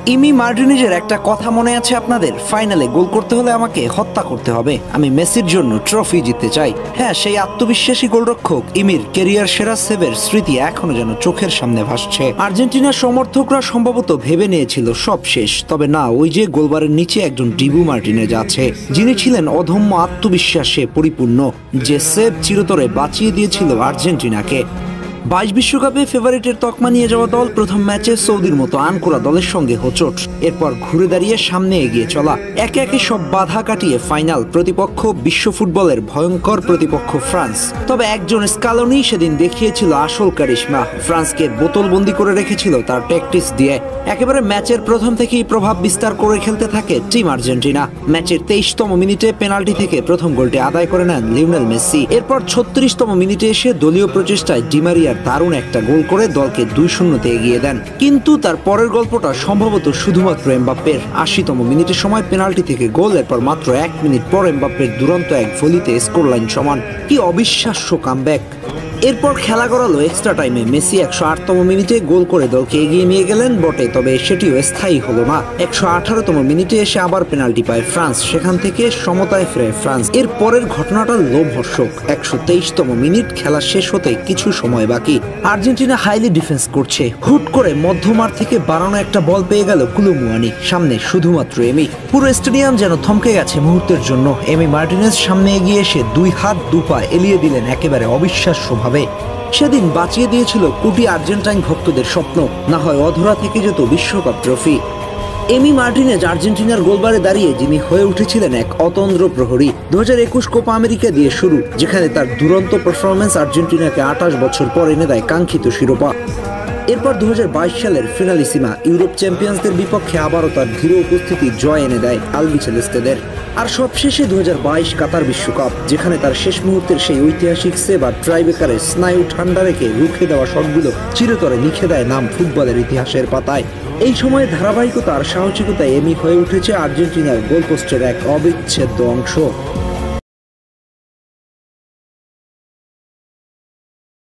ইমি মার্টিনেজের একটা কথা মনে আছে আপনাদের? ফাইনালে গোল করতে হলে আমাকে হত্যা করতে হবে, আমি মেসির জন্য ট্রফি জিততে চাই। হ্যাঁ, সেই আত্মবিশ্বাসী গোলরক্ষক ইমির ক্যারিয়ার সেরা সেভের স্মৃতি এখনো যেন চোখের সামনে ভাসছে। আর্জেন্টিনার সমর্থকরা সম্ভবত ভেবে নিয়েছিল সব শেষ, তবে না, ওই যে গোলবারের নিচে একজন ডিবু মার্টিনেজ আছে, যিনি ছিলেন অদম্য আত্মবিশ্বাসে পরিপূর্ণ, যে সেভ চিরতরে বাঁচিয়ে দিয়েছিল আর্জেন্টিনাকে। 22 বিশ্বকাপে ফেভারিটের তকমা নিয়ে যাওয়া দল প্রথম ম্যাচে সৌদির মতো আনকোরা দলের সঙ্গে হোঁচট, এরপর ঘুরে দাঁড়িয়ে সামনে এগিয়ে চলা, একে একে সব বাধা কাটিয়ে ফাইনাল। প্রতিপক্ষ বিশ্ব ফুটবলের ভয়ঙ্কর প্রতিপক্ষ ফ্রান্স। তবে একজন স্কালোনি সেদিন দেখিয়েছিল আসল কারিশমা, ফ্রান্সকে বোতলবন্দি করে রেখেছিল তার ট্যাকটিক্স দিয়ে। একেবারে ম্যাচের প্রথম থেকেই প্রভাব বিস্তার করে খেলতে থাকে টিম আর্জেন্টিনা। ম্যাচের 23তম মিনিটে পেনাল্টি থেকে প্রথম গোলটি আদায় করে নেন লিওনেল মেসি। এরপর 36তম মিনিটে এসে দলীয় প্রচেষ্টায় ডিমারিয়া দারুণ একটা গোল করে দলকে 2-0-তে এগিয়ে দেন। কিন্তু তার পরের গল্পটা সম্ভবত শুধুমাত্র এমবাপ্পের। 80তম মিনিটের সময় পেনাল্টি থেকে গোল, এরপর মাত্র 1 মিনিট পর এমবাপ্পের দুরন্ত এক ভলিতে স্কোর লাইন সমান। কি অবিশ্বাস্য কামব্যাক! এরপর খেলা গড়ালো এক্সট্রা টাইমে। মেসি 108তম মিনিটে গোল করে দলকে এগিয়ে নিয়ে গেলেন বটে, তবে সেটিও স্থায়ী হলো না। 118তম মিনিটে এসে আবার পেনাল্টি পায় ফ্রান্স, সেখান থেকে সমতায় ফেরে ফ্রান্স। এর পরের ঘটনাটা লোমহর্ষক। 123তম মিনিট, খেলা শেষ হতে কিছু সময় বাকি, আর্জেন্টিনা হাইলি ডিফেন্স করছে। হুট করে মধ্যমাঠ থেকে বাড়ানো একটা বল পেয়ে গেল কুলুমুয়ানি, সামনে শুধুমাত্র এমি। পুরো স্টেডিয়াম যেন থমকে গেছে মুহূর্তের জন্য। এমি মার্টিনেজ সামনে এগিয়ে এসে 2 হাত 2 পা এলিয়ে দিলেন একেবারে অবিশ্বাস্য ভাবে। সেদিন বাঁচিয়ে দিয়েছিল কোটি আর্জেন্টাইন ভক্তদের স্বপ্ন, না হয় অধরা থেকে যেত বিশ্বকাপ ট্রফি। এমি মার্টিনেজ আর্জেন্টিনার গোলবারে দাঁড়িয়ে যিনি হয়ে উঠেছিলেন এক অতন্দ্র প্রহরী। 2021 কোপা আমেরিকা দিয়ে শুরু, যেখানে তার দুরন্ত পারফরমেন্স আর্জেন্টিনাকে 28 বছর পর এনে দেয় কাঙ্ক্ষিত শিরোপা। এরপর 2022 সালের ফিনালিসিমা, ইউরোপ চ্যাম্পিয়ন্সদের বিপক্ষে আবারও তার ধীর উপস্থিতি জয় এনে দেয় আলবিসেলেস্তেদের। আর সবশেষে 2022 কাতার বিশ্বকাপ, যেখানে তার শেষ মুহূর্তের সেই ঐতিহাসিক সেভ আর ট্রাইবেকারের স্নায়ু ঠান্ডা রেখে রুখে দেওয়া শটগুলো চিরতরে লিখে দেয় নাম ফুটবলের ইতিহাসের পাতায়। এই সময়ে ধারাবাহিকতা আর সাহসিকতায় এমি হয়ে উঠেছে আর্জেন্টিনার গোলপোস্টের এক অবিচ্ছেদ্য অংশ।